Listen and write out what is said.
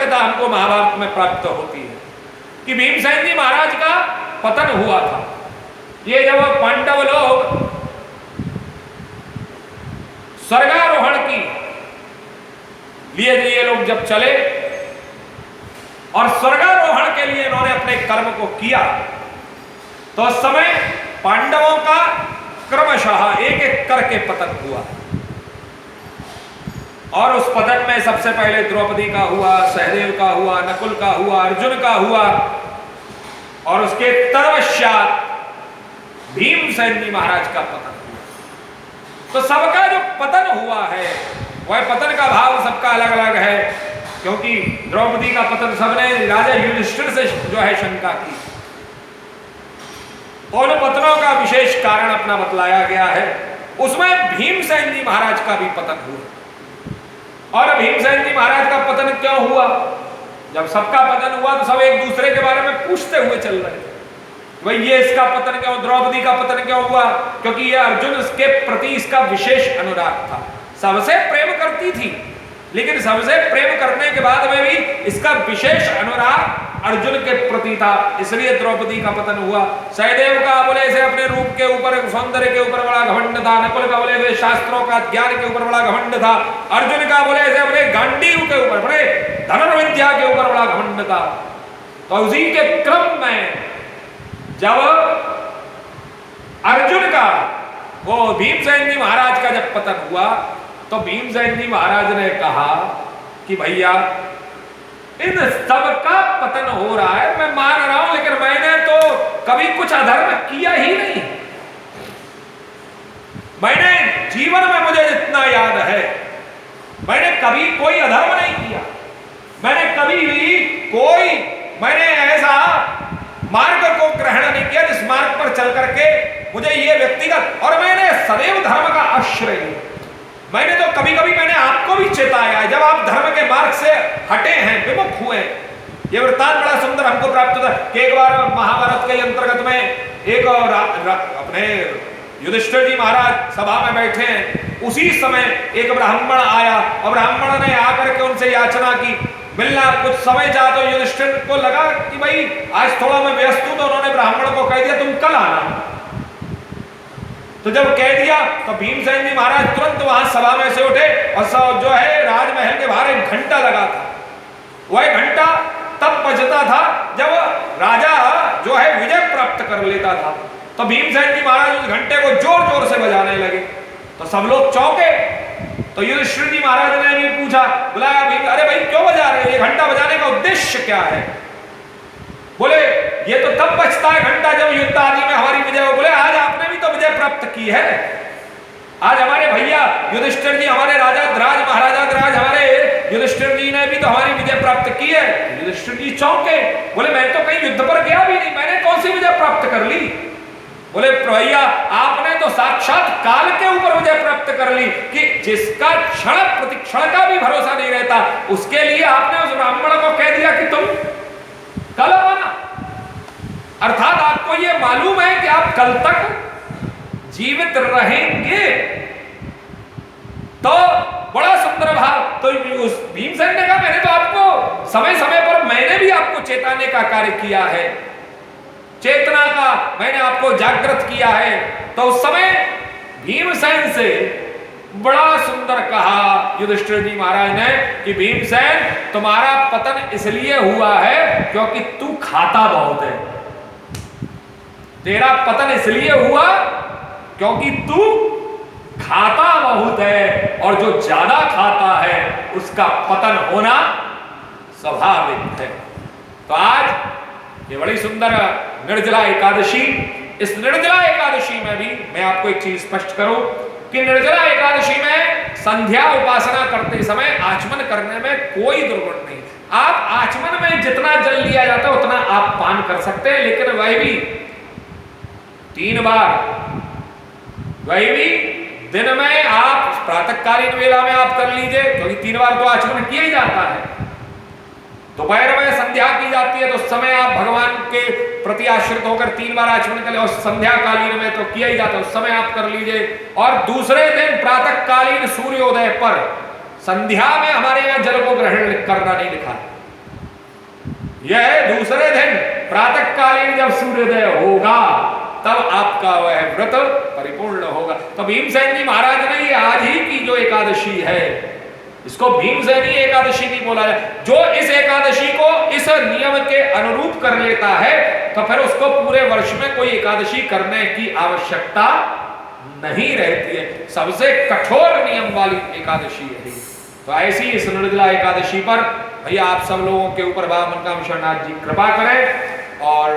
कथा हमको महाभारत में प्राप्त होती है कि भीमसेन जी महाराज का पतन हुआ था। ये जब पांडव लोग स्वर्गारोहण की लिए ये लोग जब चले और स्वर्गारोहण के लिए इन्होंने अपने कर्म को किया, तो उस समय पांडवों का क्रमशः एक एक करके पतन हुआ। और उस पतन में सबसे पहले द्रौपदी का हुआ, सहदेव का हुआ, नकुल का हुआ, अर्जुन का हुआ, और उसके तत्पश्चात भीमसेन जी महाराज का पतन हुआ। तो सबका जो पतन हुआ है वह पतन का भाव सबका अलग अलग है, क्योंकि द्रौपदी का पतन सबने राजा युधिष्ठिर से जो है शंका की। दोनों पतनों का विशेष कारण अपना बतलाया गया है। उसमें भीमसेन जी महाराज का भी पतन हुआ। और भीमसेन जी महाराज का पतन क्यों हुआ? जब सबका पतन हुआ तो सब एक दूसरे के बारे में पूछते हुए चल रहे थे, भाई ये इसका पतन क्यों, द्रौपदी का पतन क्यों हुआ? क्योंकि ये अर्जुन के प्रति इसका विशेष अनुराग था, सबसे प्रेम करती थी, लेकिन सबसे प्रेम करने के बाद में भी इसका विशेष अनुराग अर्जुन के प्रति था, इसलिए द्रौपदी का पतन हुआ। सहदेव का बोले से अपने रूप के ऊपर, सौंदर्य के ऊपर बड़ा घमंड था। नकुल का बोले से शास्त्रों का ज्ञान के ऊपर बड़ा घमंड था। अर्जुन का बोले से अपने गांडीव के ऊपर, बड़े धनुर्विद्या के ऊपर बड़ा घमंड था। तो उसी के क्रम में जब अर्जुन का वो भीमसेन जी महाराज का जब पतन हुआ, तो भीमसेन जी महाराज ने कहा कि भैया इन सब का पतन हो रहा है, मैं मान रहा हूं, लेकिन मैंने तो कभी कुछ अधर्म किया ही नहीं। मैंने जीवन में, मुझे जितना याद है, मैंने कभी कोई अधर्म नहीं किया। मैंने कभी भी मैंने ऐसा मार्ग को ग्रहण नहीं किया जिस मार्ग पर चल करके मुझे ये व्यक्तिगत, और मैंने सदैव धर्म का आश्रय लिया। मैंने तो कभी कभी मैंने आपको भी चेताया है, जब आप धर्म के मार्ग से हटे हैं, विमुख हुए। ये वृत्तांत बड़ा सुंदर हमको प्राप्त होता है कि एक बार महाभारत के अंतर्गत में एक अपने युधिष्ठिर जी महाराज सभा में बैठे हैं, उसी समय एक ब्राह्मण आया और ब्राह्मण ने आकर के उनसे याचना की, मिलना कुछ समय चाह। तो युधिष्ठिर को लगा कि भाई आज थोड़ा मैं व्यस्त हूं, तो उन्होंने ब्राह्मण को कह दिया तुम कल आना। तो जब कह दिया तो भीमसेन जी महाराज तुरंत वहां सभा में से उठे और सब जो है राजमहल के बाहर एक घंटा लगा था। वह घंटा तब बजता था जब राजा जो है विजय प्राप्त कर लेता था। तो भीमसेन जी महाराज उस घंटे को जोर जोर से बजाने लगे, तो सब लोग चौंके। तो युधिष्ठिर जी महाराज ने भी पूछा, बुलाया भीम, अरे भाई क्यों बजा रहे हो, ये घंटा बजाने का उद्देश्य क्या है? बोले ये तो तब बजता है घंटा जब युद्ध आदि में हमारी विजय हो। बोले आज आपने भी तो विजय प्राप्त की है, आज हमारे भैया युधिष्ठिर जी, हमारे राजा ध्राज, महाराजा ध्राज, हमारे युधिष्ठिर जी ने भी तो हमारी विजय प्राप्त की है। युधिष्ठिर जी चौंके, बोले मैं तो कहीं युद्ध पर गया भी नहीं, मैंने कौन सी विजय प्राप्त कर ली? बोले भैया आपने तो साक्षात काल के ऊपर विजय प्राप्त कर ली, कि जिसका क्षण प्रतिक्षण का भी भरोसा नहीं रहता, उसके लिए आपने उस ब्राह्मण को कह दिया कि तुम कल आना। अर्थात आपको यह मालूम है कि आप कल तक जीवित रहेंगे। तो बड़ा सुंदर भाव। तो उस भीमसेन ने कहा मैंने तो आपको समय समय पर, मैंने भी आपको चेताने का कार्य किया है, चेतना का मैंने आपको जागृत किया है। तो उस समय भीमसेन से बड़ा सुंदर कहा युधिष्ठिर जी महाराज ने कि भीमसेन तुम्हारा पतन इसलिए हुआ है क्योंकि तू खाता बहुत है। तेरा पतन इसलिए हुआ क्योंकि तू खाता बहुत है, और जो ज्यादा खाता है उसका पतन होना स्वाभाविक है। तो आज ये बड़ी सुंदर निर्जला एकादशी, इस निर्जला एकादशी में भी मैं आपको एक चीज स्पष्ट करूं कि निर्जला एकादशी में संध्या उपासना करते समय आचमन करने में कोई दुर्गुण नहीं। आप आचमन में जितना जल लिया जाता है उतना आप पान कर सकते हैं, लेकिन वह भी 3 बार, वही भी दिन में आप प्रातःकालीन वेला में आप कर लीजिए, क्योंकि 3 बार तो आचमन किया ही जाता है। दोपहर में संध्या की जाती है तो उस समय आप भगवान के प्रति आश्रित होकर 3 बार आचमन कर ले, और संध्या कालीन में तो किया ही जाता है, उस समय आप कर लीजिए। और दूसरे दिन प्रातःकालीन सूर्योदय पर, संध्या में हमारे यहाँ जल को ग्रहण करना नहीं लिखा, यह दूसरे दिन प्रातःकालीन जब सूर्योदय होगा तब आपका वह व्रत परिपूर्ण होगा। तो भीमसेन जी महाराज ने ये आज ही की जो एकादशी है, इसको भीमसेनी एकादशी नहीं बोला जाए। जो इस एकादशी को इस नियम के अनुरूप कर लेता है तो फिर उसको पूरे वर्ष में कोई एकादशी करने की आवश्यकता नहीं रहती है। सबसे कठोर नियम वाली एकादशी है। तो ऐसी इस निर्जला एकादशी पर भैया आप सब लोगों के ऊपर बाबा मनकाम शरणनाथ जी कृपा करें और